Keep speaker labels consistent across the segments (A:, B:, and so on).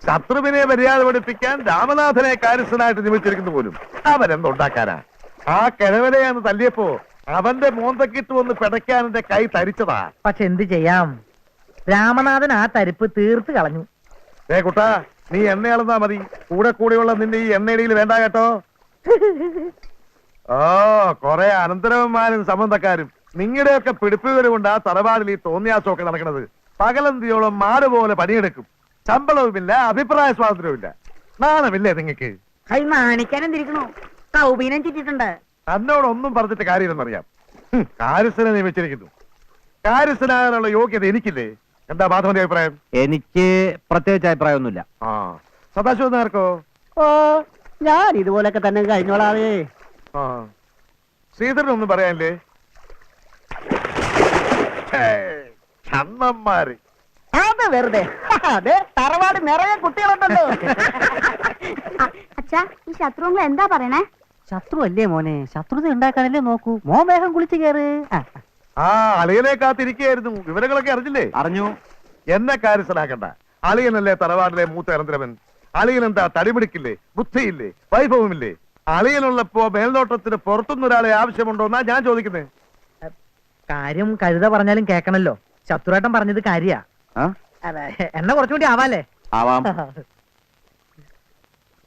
A: ശത്രുവിനെ മര്യാദ പഠിപ്പിക്കാൻ രാമനാഥനെ കാര്യസ്ഥനായിട്ട് നിയമിച്ചിരിക്കുന്നു പോലും. അവനെന്തുണ്ടാക്കാനാ? ആ കിഴവനെയാന്ന് തല്ലിയപ്പോ അവന്റെ മോന്തക്കിട്ട് വന്ന് പിടയ്ക്കാൻ എന്റെ കൈ തരിച്ചതാ.
B: പക്ഷെ എന്ത് ചെയ്യാം, രാമനാഥൻ ആ തരിപ്പ് തീർത്ത് കളഞ്ഞു.
A: കുട്ടാ, നീ എണ്ണ അളന്നാ മതി. കൂടെ കൂടെയുള്ള നിന്റെ ഈ എണ്ണയിടയിൽ വേണ്ട കേട്ടോ. ഓ, കൊറേ അനന്തരവന്മാരും സംബന്ധക്കാരും നിങ്ങളുടെയൊക്കെ പിടിപ്പുകൾ കൊണ്ട് ആ തറവാടിൽ ഈ തോന്നിയാസമൊക്കെ നടക്കുന്നത്. പകലന്തിയോളം മാട് പോലെ പണിയെടുക്കും. ശമ്പളവുമില്ല, അഭിപ്രായ സ്വാതന്ത്ര്യവുമില്ല. നാണമില്ലേ നിങ്ങൾക്ക്?
C: കൈ നാണിക്കാനെന്തിരിക്കണു? കൗബീനം ചുറ്റിട്ടുണ്ട്.
A: എന്നോടൊന്നും പറഞ്ഞിട്ട് കാര്യമെന്നറിയാം. കാര്യസ്ഥനെ നിയമിച്ചിരിക്കുന്നു. കാര്യസ്ഥനാകാനുള്ള യോഗ്യത എനിക്കില്ലേ? എന്താ മാധവന്റെ അഭിപ്രായം?
D: എനിക്ക് പ്രത്യേകിച്ച് അഭിപ്രായമൊന്നുമില്ല.
A: ആ, സദാശിവം നേർക്കോ?
C: ഓ, ഞാൻ ഇതുപോലൊക്കെ തന്നെ കഴിഞ്ഞോളാവേ.
A: ആ, ശ്രീധരനൊന്നും പറയാനില്ലേ? ഛന്നന്മാര്.
C: അത് വെറുതെ. അതെ, തറവാട് നിറയെ കുട്ടികളുണ്ടല്ലോ.
E: അച്ഛാ, ഈ ശത്രുങ്ങൾ എന്താ പറയണേ?
C: ശത്രു അല്ലേ മോനെ, ശത്രുത ഉണ്ടാക്കാനല്ലേ നോക്കൂ. മോൻ വേഗം കുളിച്ചു കയറ്.
A: ആ, അളിയനെ കാത്തിരിക്കുകയായിരുന്നു. വിവരങ്ങളൊക്കെ അറിഞ്ഞില്ലേ?
D: അറിഞ്ഞു.
A: എന്നെ കാര്യസ്ഥനാക്കണ്ട. അളിയനല്ലേ തറവാടിലെ മൂത്ത അനന്തരവൻ. അളിയൻ എന്താ തടിപിടിക്കില്ലേ? ബുദ്ധിയില്ലേ? വൈഭവമില്ലേ? അളിയനുള്ളപ്പോ മേൽനോട്ടത്തിന് പുറത്തുനിന്ന് ഒരാളെ ആവശ്യമുണ്ടോന്നാ ഞാൻ ചോദിക്കുന്നത്.
B: കാര്യം കഴുത പറഞ്ഞാലും കേക്കണല്ലോ. ശത്രുവേട്ടൻ പറഞ്ഞത് കാര്യാ. എന്നെ കുറച്ചുകൂടി ആവാലേ?
D: ആവാം.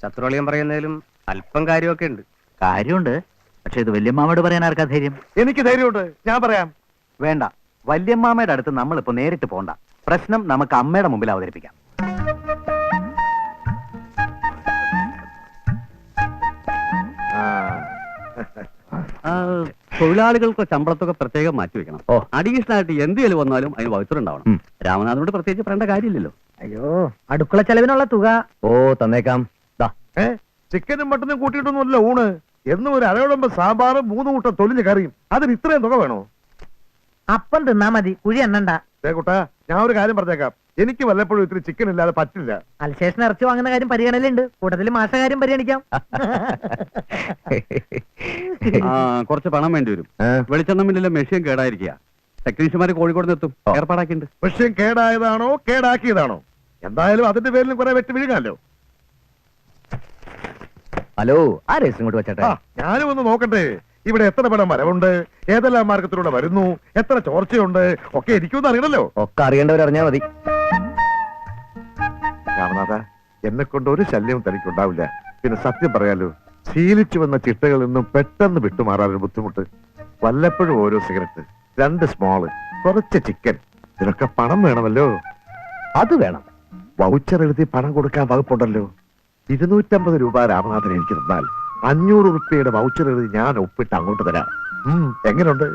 D: ശത്രുളിയം പറയുന്നതിലും അല്പം കാര്യമൊക്കെ ഉണ്ട്.
F: കാര്യമുണ്ട്, പക്ഷെ ഇത് വല്യമ്മാമയോട് പറയാൻ ആർക്കാ ധൈര്യം?
A: എനിക്ക് ധൈര്യമുണ്ട്, ഞാൻ പറയാം.
D: വേണ്ട, വല്യമ്മാമയുടെ അടുത്ത് നമ്മളിപ്പോ നേരിട്ട് പോണ്ട. പ്രശ്നം നമുക്ക് അമ്മയുടെ മുമ്പിൽ അവതരിപ്പിക്കാം. തൊഴിലാളികൾക്ക് ശമ്പളത്തൊക്കെ പ്രത്യേകം മാറ്റിവെക്കണം. അഡീഷണൽ ആയിട്ട് എന്തെങ്കിലും വന്നാലും അതിന് വകുത്തുണ്ടാവണം. രാമനാഥനോട് പ്രത്യേകിച്ച് പറയേണ്ട കാര്യമില്ലല്ലോ.
B: അയ്യോ, അടുക്കള ചെലവിനുള്ള തുക.
D: ഓ, തന്നേക്കാം.
A: ചിക്കനും മട്ടനും കൂട്ടിയിട്ടൊന്നുമല്ല ഊണ്. എന്നും ഒരു അരയോടമ്പ് സാമ്പാറും 3 കൂട്ടം തൊലിഞ്ഞ് കറിയും. അതിന് ഇത്രയും തുക വേണോ?
B: അപ്പം തിന്നാ മതി, കുഴി എണ്ണണ്ട.
A: കുട്ടാ, ഞാൻ ഒരു കാര്യം പറഞ്ഞേക്കാം. എനിക്ക് വല്ലപ്പോഴും ഇത്തിരി ചിക്കൻ ഇല്ലാതെ പറ്റില്ല.
B: അൽശേഷൻ ഇറച്ചി വാങ്ങുന്ന കാര്യം പരിഗണനയിലുണ്ട്. കൂട്ടത്തിൽ മാഷ കാര്യം പരിഗണിക്കാം.
D: കുറച്ച് പണം വേണ്ടി വരും. വെളിച്ചെണ്ണ മില്ലിലെ മെഷീൻ കേടായിരിക്കുക. ടെക്നീഷ്യന്മാര് കോഴിക്കോട് എത്തും. ഏർപ്പാടാക്കിയിട്ടുണ്ട്.
A: മെഷീൻ കേടായതാണോ കേടാക്കിയതാണോ? എന്തായാലും അതിന്റെ പേരിലും കുറെ വെട്ടി വീഴാമല്ലോ.
D: ഹലോ, ആ രേസ് ഇങ്ങോട്ട് വെച്ചേട്ടാ.
A: ഞാനും ഒന്ന് നോക്കട്ടെ. ഇവിടെ എത്ര പണം വരവുണ്ട്, ഏതെല്ലാം മാർഗത്തിലൂടെ വരുന്നു, എത്ര ചോർച്ചയുണ്ട്, ഒക്കെ എനിക്കൊന്നും അറിയണല്ലോ.
D: ഒക്കെ അറിയേണ്ടവരറിഞ്ഞാ മതി.
A: രാമനാഥ, എന്നെ കൊണ്ട് ഒരു ശല്യവും തനിക്കുണ്ടാവില്ല. പിന്നെ സത്യം പറയാലോ, ശീലിച്ചു വന്ന ചിട്ടകളിൽ നിന്നും പെട്ടെന്ന് വിട്ടുമാറാനൊരു ബുദ്ധിമുട്ട്. വല്ലപ്പോഴും ഓരോ സിഗരറ്റ്, 2 സ്മോള്, കുറച്ച് ചിക്കൻ, ഇതിനൊക്കെ പണം വേണമല്ലോ.
D: അത് വേണം.
A: വൗച്ചർ എഴുതി പണം കൊടുക്കാൻ വകുപ്പുണ്ടല്ലോ. 250 രൂപ രാമനാഥൻ എനിക്ക് തന്നാൽ 500 റുപ്യയുടെ വൗച്ചർ എഴുതി ഞാൻ ഒപ്പിട്ട് അങ്ങോട്ട് തരാം. എങ്ങനെയുണ്ട്?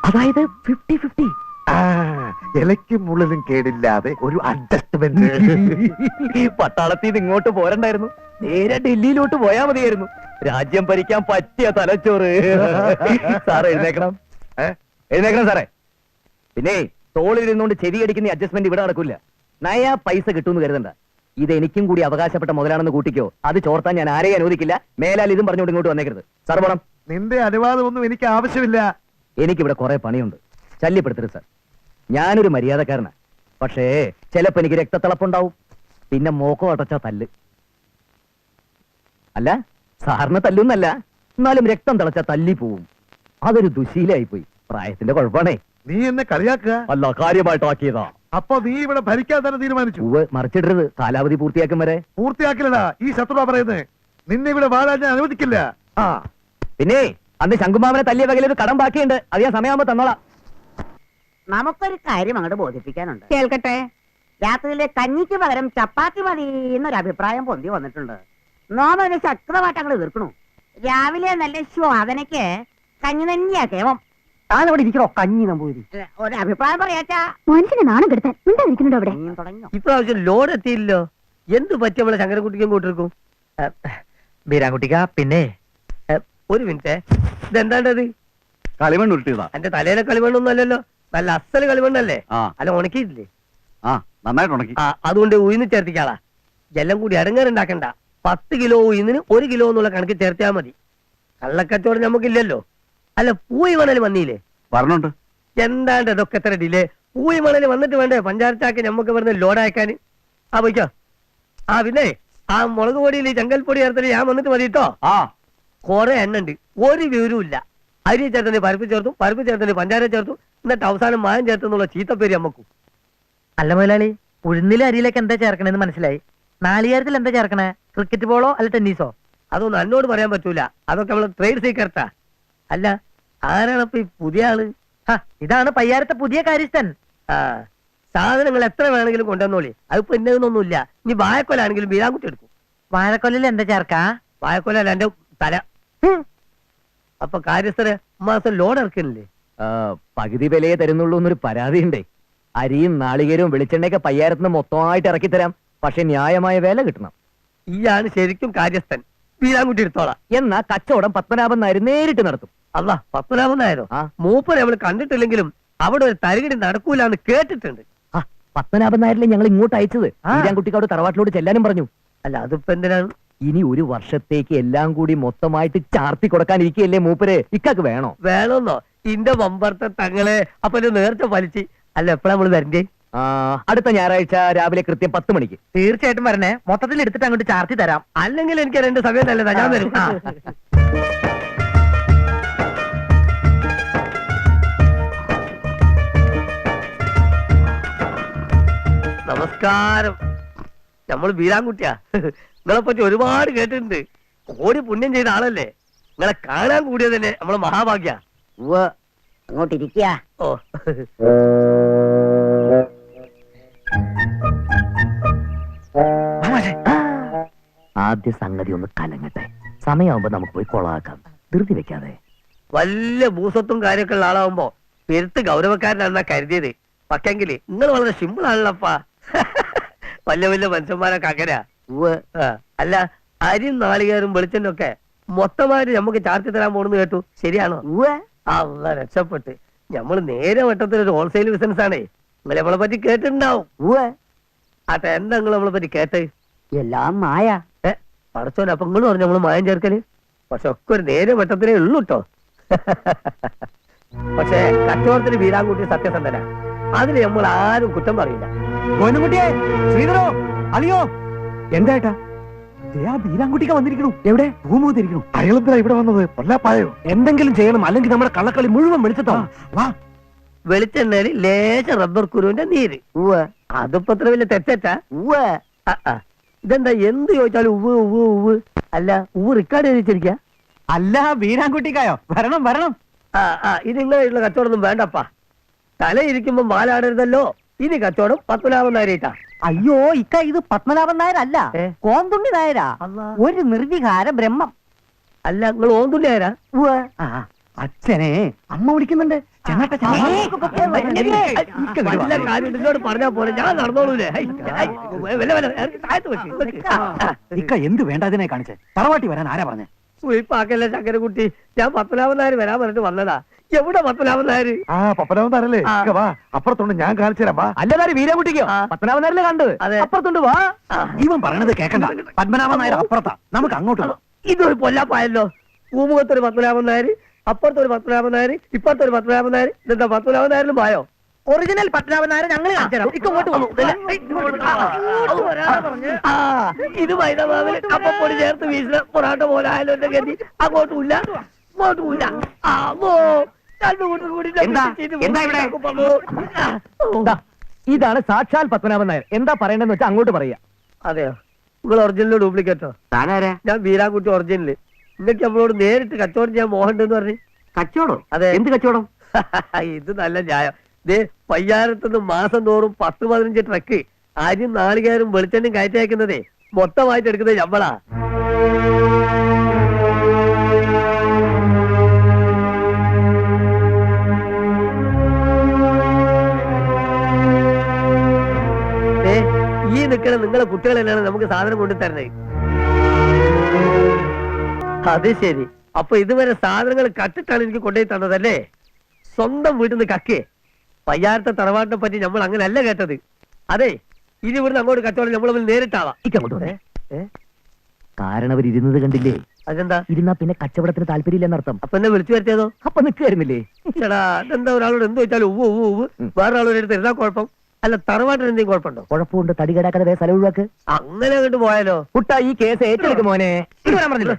B: അതായത് 50-50.
A: ഇലയ്ക്കും മുള്ളിലും കേടില്ലാതെ ഒരു അഡ്ജസ്റ്റ്മെന്റ്.
D: പട്ടാളത്തിൽ നിന്ന് ഇങ്ങോട്ട് പോരണ്ടായിരുന്നു, നേരെ ഡൽഹിയിലോട്ട് പോയാ മതിയായിരുന്നു. രാജ്യം ഭരിക്കാൻ പറ്റിയ തലച്ചോറ്. സാറേ എഴുന്നേക്കണം, എഴുന്നേക്കണം സാറേ. പിന്നെ തോളിലിരുന്നുകൊണ്ട് ചെവി അടിക്കുന്ന അഡ്ജസ്റ്റ്മെന്റ് ഇവിടെ നടക്കില്ല. നയാ പൈസ കിട്ടുമെന്ന് കരുതണ്ട. ഇത് എനിക്കും കൂടി അവകാശപ്പെട്ട മുതലാണെന്ന് കൂട്ടിക്കോ. അത് ചോർത്താൻ ഞാൻ ആരെയും അനുവദിക്കില്ല. മേലാൽ ഇതും പറഞ്ഞുകൊണ്ട് ഇങ്ങോട്ട് വന്നേക്കരുത്. സാർ പോണം.
A: നിന്റെ അനുവാദമൊന്നും എനിക്ക് ആവശ്യമില്ല.
D: എനിക്കിവിടെ കുറെ പണിയുണ്ട്. ശല്യപ്പെടുത്തരുത് സാർ. ഞാനൊരു മര്യാദക്കാരനാ. പക്ഷേ ചിലപ്പോ എനിക്ക് രക്തത്തിളപ്പുണ്ടാവും. പിന്നെ മോക്കോ അടച്ചാ തല്ല്. അല്ല, സാറിന് തല്ലൊന്നല്ല, എന്നാലും രക്തം തിളച്ചാ തല്ലി പോവും. അതൊരു ദുശീലായി പോയി. പ്രായത്തിന്റെ കുഴപ്പമാണേ.
A: നീ എന്നെ കളിയാക്കുക?
D: അല്ല, കാര്യമായിട്ടാക്കിയതാ.
A: അപ്പൊ നീ ഇവിടെ ഭരിക്കാൻ തന്നെ തീരുമാനിച്ചു?
D: മറിച്ചിടരുത്, കാലാവധി പൂർത്തിയാക്കും വരെ.
A: പൂർത്തിയാക്കില്ലടാ, ഈ ശത്രുവാ പറയുന്നത്. നിന്നെ ഇവിടെ വാഴാൻ ഞാൻ അനുവദിക്കില്ല.
D: പിന്നെ അന്ന് ശങ്കുമാവനെ തല്ലിയ വകയിൽ ഒരു കടം ബാക്കിയുണ്ട്. അത് ഞാൻ സമയമാകുമ്പോ തന്നോളാം.
C: നമുക്കൊരു കാര്യം അങ്ങോട്ട് ബോധിപ്പിക്കാനുണ്ട്.
E: കേൾക്കട്ടെ.
C: രാത്രിയിലെ കഞ്ഞിക്ക് പകരം ചപ്പാത്തി മതി എന്നൊരു അഭിപ്രായം പൊന്തി വന്നിട്ടുണ്ട്. നോമതിനെ ശക്തമായിട്ട് അങ്ങോട്ട് എതിർക്കണു. രാവിലെ നല്ല ശ്വാദനയ്ക്ക് കഞ്ഞി തന്നെയാ കേവം.
B: താനവിടെ ഇരിക്കണോ കഞ്ഞി നമ്പൂരി?
C: ഒരു അഭിപ്രായം പറയാച്ചാ.
E: മനുഷ്യനെ നാണം കെടുത്താൻ മിണ്ടാതിരിക്കുന്നുണ്ടോ അവിടെ?
C: തുടങ്ങിയോ?
B: ഇപ്രാവശ്യം ലോഡ് എത്തിയില്ലോ. എന്ത് പറ്റിയ നമ്മളെ ശങ്കരൻകുട്ടിക്കും കൂട്ടിരിക്കും? ബീരാൻകുട്ടിക്ക, പിന്നെ ഒരു മിനിറ്റ്, ഇതെന്താണ്ടത്?
D: കളിമണ്ണ് ഉരുട്ടിയതാ.
B: എന്റെ തലയിലെ കളിമണ്ണൊന്നും അല്ലല്ലോ, നല്ല അസല് കളിമണ്ണല്ലേ? അല്ല, ഉണക്കിയിട്ടില്ലേ?
D: നന്നായിട്ട് ഉണക്കി.
B: അതുകൊണ്ട് ഉയിന്ന് ചേർത്തിക്കാളാ. എല്ലാം കൂടി അടങ്ങാറുണ്ടാക്കണ്ട. 10 കിലോ ഉയിന്നിന് 1 കിലോ എന്നുള്ള കണക്ക് ചേർത്താ മതി. കള്ളക്കച്ചവടം നമുക്കില്ലല്ലോ. അല്ല, പൂയി മണൽ വന്നില്ലേ?
D: പറഞ്ഞോണ്ട്.
B: എന്താണ്ട് ഇതൊക്കെ എത്ര ഡിലേ? പൂയി മണൽ വന്നിട്ട് വേണ്ടേ പഞ്ചായത്താക്കി നമുക്ക് ഇവിടുന്ന് ലോഡ് അയക്കാൻ? ആ പോയിക്കോ. ആ പിന്നെ ആ മുളക് പൊടിയിൽ ചെങ്കൽപ്പൊടി ചേർത്തിട്ട് ഞാൻ വന്നിട്ട് മതി കേട്ടോ.
D: ആ
B: കുറെ എണ്ണ ഉണ്ട്, ഒരു വിവരവും ഇല്ല. അരി ചേർത്തന്നെ പരിപ്പ് ചേർത്തു, പരിപ്പ് ചേർത്തന്നെ പഞ്ചാര ചേർത്തു, എന്നിട്ട് അവസാനം മായം ചേർത്തെന്നുള്ള ചീത്തപ്പേര് അമ്മക്കും.
G: അല്ല മുതലാളി, ഉഴുന്നിലെ അരിയിലേക്ക് എന്താ ചേർക്കണെന്ന് മനസ്സിലായി. നാളികേരത്തിൽ എന്താ ചേർക്കണേ? ക്രിക്കറ്റ് ബോളോ അല്ല ടെന്നീസോ?
B: അതൊന്നും എന്നോട് പറയാൻ പറ്റൂല, അതൊക്കെ നമ്മള് ട്രേഡ് സീക്രട്ടാ. അല്ല ആരാണപ്പൊ ഈ പുതിയ ആള്?
G: ഹ, ഇതാണ് പയ്യാരത്തെ പുതിയ കാര്യസ്ഥൻ.
B: ആ സാധനങ്ങൾ എത്ര വേണമെങ്കിലും കൊണ്ടുവന്നോളി, അതിപ്പോ ഇന്നതൊന്നുമില്ല. ഇനി വാഴക്കൊലാണെങ്കിലും ബീരാൻകുട്ടി എടുക്കും.
G: വാഴക്കൊല്ലിൽ എന്താ ചേർക്കാ?
B: വാഴക്കൊല അല്ല എന്റെ തല. അപ്പൊ കാര്യസ്ഥര് മാസം ലോഡ് ഇറക്കുന്നില്ലേ?
D: പകുതി വിലയെ തരുന്നുള്ളൂ എന്നൊരു പരാതിയുണ്ടേ. അരിയും നാളികേരവും വെളിച്ചെണ്ണയൊക്കെ പയ്യാരത്തിന് മൊത്തമായിട്ട് ഇറക്കി തരാം, പക്ഷെ ന്യായമായ വില കിട്ടണം.
B: ഈയാണ് ശരിക്കും കാര്യസ്ഥൻ. ബീരാൻകുട്ടി എടുത്തോളാം.
D: എന്നാ കച്ചവടം പത്മനാഭൻ നായർ നേരിട്ട് നടത്തും.
B: അല്ല പത്മനാഭൻ നായരോ?
D: ആ.
B: മൂപ്പരെ നമ്മൾ കണ്ടിട്ടില്ലെങ്കിലും അവിടെ ഒരു തരികിടി നടക്കൂല എന്ന് കേട്ടിട്ടുണ്ട്.
D: ആ, പത്മനാഭൻ നായരിലെ ഞങ്ങൾ ഇങ്ങോട്ട് അയച്ചത് വീരാൻകുട്ടിക്കോട് തറവാട്ടിലോട് ചെല്ലാനും പറഞ്ഞു.
B: അല്ല അതിപ്പോ എന്തിനാണ്?
D: ഇനി ഒരു വർഷത്തേക്ക് എല്ലാം കൂടി മൊത്തമായിട്ട് ചാർത്തി കൊടുക്കാനിരിക്കുകയല്ലേ മൂപ്പര്. ഇക്കാക്ക് വേണോ?
B: വേണമെന്നോ? ഇന്റെ മമ്പർത്തെ തങ്ങളെ അപ്പൊ ഒരു നേർച്ച വലിച്ച്. അല്ല എപ്പോഴാ നമ്മള് വരണ്ടേ?
D: ആ, അടുത്ത ഞായറാഴ്ച രാവിലെ കൃത്യം 10 മണിക്ക്.
G: തീർച്ചയായിട്ടും വരണേ, മൊത്തത്തിൽ എടുത്തിട്ട് അങ്ങോട്ട് ചാർത്തി തരാം.
B: അല്ലെങ്കിൽ എനിക്ക് രണ്ട് സമയം നല്ലതാ, ഞാൻ വരും. ആ. നമസ്കാരം. നമ്മൾ ബീരാൻകുട്ടിയാ. നിങ്ങളെ പറ്റി ഒരുപാട് കേട്ടിട്ടുണ്ട്. കോടി പുണ്യം ചെയ്ത ആളല്ലേ. നിങ്ങളെ കാണാൻ കൂടിയത് തന്നെ നമ്മളെ മഹാഭാഗ്യ.
C: അങ്ങോട്ടിരിക്കുക.
B: ഓ
D: ആദ്യ സംഗതി ഒന്ന് കലങ്ങട്ടെ, സമയമാകുമ്പോ നമുക്ക് പോയി കൊളാക്കാം. ധൃതി വെക്കാതെ.
B: വലിയ ഭൂസത്വം കാര്യമൊക്കെ ഉള്ള ആളാവുമ്പോ പെരുത്ത് ഗൗരവക്കാരനാണെന്നാ കരുതിയത്. പക്ഷെങ്കില് നിങ്ങൾ വളരെ സിമ്പിൾ ആണല്ലപ്പാ. വലിയ വലിയ മനുഷ്യന്മാരൊക്കെ അങ്ങനെയാ. അല്ല അരിയും നാളികേരും വെളിച്ചെണ്ണ ഒക്കെ മൊത്തമായിട്ട് നമുക്ക് ചാർത്തി തരാൻ പോണെന്ന് കേട്ടു, ശരിയാണോ? അല്ല രക്ഷപ്പെട്ട്. നമ്മള് നേരെ വട്ടത്തിൽ ഒരു ഹോൾസെയിൽ ബിസിനസ് ആണേ. നിങ്ങൾ നമ്മളെ പറ്റി കേട്ടിട്ടുണ്ടാവും. ആട്ടെ, എന്താ നിങ്ങൾ നമ്മളെ പറ്റി കേട്ട്?
C: എല്ലാം മായ.
B: പടച്ചോനെ, അപ്പൊ നിങ്ങൾ പറഞ്ഞു നമ്മള് മായം ചേർക്കല്. പക്ഷെ ഒക്കെ ഒരു നേരെ വട്ടത്തിലേ ഉള്ളൂ കേട്ടോ. പക്ഷെ കച്ചവടത്തിന് വീരാൻകുട്ടി സത്യസന്ധന, അതിന് നമ്മൾ ആരും കുറ്റം പറയില്ല.
D: ഗോവിന്ദൻകുട്ടിയെ, ശ്രീധരോ, അളിയോ, എന്താ ബീരാൻകുട്ടിക്ക് വന്നിരിക്കണു? എവിടെ? ഭൂമുഖത്തിരിക്കണു.
A: അയാളെന്താ ഇവിടെ വന്നത്? പൊല്ലാപ്പായോ?
D: എന്തെങ്കിലും ചെയ്യണം, അല്ലെങ്കിൽ നമ്മുടെ കള്ളക്കളി മുഴുവൻ വെളിച്ചത്താ. വാ.
B: വെളിച്ചെണ്ണയിൽ ലേശ റബ്ബർ കുരുവിന്റെ നീര്. അതിപ്പോ അത്ര വലിയ തെറ്റാ. ഇതെന്താ എന്ത് ചോദിച്ചാലും ഉവ് ഉവ് ഉവ്. അല്ല ഉവ് റെക്കോർഡ് ചെയ്തിരിക്ക?
D: അല്ല ബീരാൻകുട്ടിക്കായോ? വരണം വരണം.
B: ഇത് നിങ്ങളുള്ള കച്ചവടമൊന്നും വേണ്ടപ്പാ. തല ഇരിക്കുമ്പോ മാലാടരുതല്ലോ. ഇനി കച്ചവടം പത്മനാഭൻ നായരായിട്ടാ.
C: അയ്യോ ഇക്ക, ഇത് പത്മനാഭൻ നായരല്ല, കോന്തുണ്ണി നായരാ. ഒരു നിർവികാര ബ്രഹ്മം.
B: അല്ല നിങ്ങൾ ഓന്തുണ്ണി ആരാ?
D: അച്ഛനെ അമ്മ വിളിക്കുന്നുണ്ട്.
B: വല്ല കാര്യം നിന്നോട് പറഞ്ഞാ പോലെ ഞാൻ നടന്നോളൂലേ.
D: ഇക്ക എന്ത് വേണ്ടതിനെ കാണിച്ചേ? തറവാട്ടി വരാൻ ആരാ പറഞ്ഞേ?
B: സുയിപ്പാക്കല്ലേ ശങ്കരകുട്ടി, ഞാൻ പത്മനാഭൻ നായർ വരാൻ പറഞ്ഞിട്ട് വന്നതാ. എവിടെ പത്മനാഭൻ നായർ?
A: പപ്പനാവൻ താരല്ലേ? വാ, അപ്പുറത്തോണ്ട് ഞാൻ കാണിച്ചു തരാം. വാ.
D: അല്ലതാര് വീരാൻകുട്ടിക്കോ? പത്മനാഭൻ നായരല്ലേ കണ്ടത്?
B: അതെ.
D: അപ്പുറത്തോണ്ട് വാ. ഇവൻ പറയണത് കേക്കണ്ട. പത്മനാഭൻ നായർ അപ്പുറത്താ, നമുക്ക് അങ്ങോട്ട് പോവാം.
B: ഇതൊരു പൊല്ലാപ്പായല്ലോ. പൂമുഖത്തൊരു പത്മനാഭൻ നായർ, അപ്പുറത്തൊരു പത്മനാഭൻ നായർ, ഇപ്പുറത്തൊരു പത്മനാഭൻ നായർ. ഇതെന്താ പത്മനാഭൻ നായരിലും പായോ?
G: ഒറിജിനൽ പത്മനാഭൻ നായർ ഞങ്ങൾ
B: ഇങ്ങോട്ട് വന്നു. ഇത് മൈദമാവിൽ കപ്പപ്പൊടി ചേർത്ത് വീശുന്ന പൊറാട്ട പോലെ ആയാലും എന്റെ ഗതി. അങ്ങോട്ടുമില്ല ഇങ്ങോട്ടുമില്ല.
D: ഇതാണ് സാക്ഷാൽ പത്മനാഭൻ നായർ. എന്താ പറയണ്ടെന്ന് വെച്ചാൽ അങ്ങോട്ട് പറയാ.
B: അതെയോ? നിങ്ങൾ ഒറിജിനൽ ഡ്യൂപ്ലിക്കേറ്റോ?
D: താനാരാ?
B: ഞാൻ വീരാൻകുട്ടി ഒറിജിനല്. നിങ്ങൾക്ക് നമ്മളോട് നേരിട്ട് കച്ചവടം ചെയ്യാൻ മോഹണ്ടെന്ന് പറഞ്ഞു.
D: കച്ചവടം?
B: അതെ.
D: എന്ത് കച്ചവടം?
B: ഇത് നല്ല ന്യായം. ദേ പയ്യാരത്തുനിന്ന് മാസം തോറും 10-15 ട്രക്ക് അരിയും നാളികേരും വെളിച്ചെണ്ണയും കയറ്റി അയക്കുന്നതേ മൊത്തമായിട്ട് എടുക്കുന്നത് നമ്മളാ. ഈ നിൽക്കുന്ന നിങ്ങളെ കുട്ടികൾ തന്നെയാണ് നമുക്ക് സാധനം കൊണ്ടു തരുന്നത്. അത് ശരി. അപ്പൊ ഇതുവരെ സാധനങ്ങൾ കട്ടിട്ടാണ് എനിക്ക് കൊണ്ടുപോയി തന്നതല്ലേ? സ്വന്തം വീട്ടിൽ നിന്ന് കക്കേ. പയ്യാരത്തെ തറവാട്ടിനെ പറ്റി നമ്മൾ അങ്ങനെയല്ല കേട്ടത്. അതെ, ഇനി ഇവിടുന്ന് അങ്ങോട്ട് കച്ചവടം നമ്മൾ നേരിട്ടാവാം.
D: കാരണവരിരുന്നത് കണ്ടില്ലേ?
B: അതെന്താ?
D: ഇരുന്നാ പിന്നെ കച്ചവടത്തിന് താല്പര്യമില്ലെന്നർത്ഥം.
B: അപ്പൊ എന്നെ വിളിച്ചു വരുത്തിയതോ?
D: അപ്പൊ നിൽക്കുമായിരുന്നില്ലേ?
B: ചേടാ, അതെന്താ ഒരാളോട് എന്ത് വെച്ചാലും ഉവ്വ് ഉവ്വ് ഉവ്വ്, വേറെ ആളോട് എടുത്ത് എന്താ കുഴപ്പം? അല്ല തറവാട്ടിന് എന്തെങ്കിലും കുഴപ്പമുണ്ടോ?
G: കുഴപ്പമുണ്ട്, തടി കേടാക്കാതെ സ്ഥലം ഒഴിവാക്ക്.
B: അങ്ങനെ അങ്ങോട്ട് പോയാലോ?
D: കുട്ട ഈ കേസ് ഏറ്റെടുക്കും മോനെ. ഇത് വരാൻ പറഞ്ഞില്ലേ?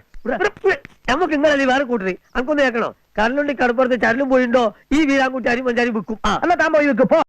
B: നമുക്ക് ഇങ്ങളല്ലേ വേറെ കൂട്ടര് അനക്കൊന്ന് കേൾക്കണോ? കരളുണ്ടി കടപ്പുറത്ത് ചരലും പോയിണ്ടോ ഈ വീരാൻകുട്ടി അരി മഞ്ചാരി വിൽക്കും.
D: എന്നാ താൻ പോയി വെക്കും.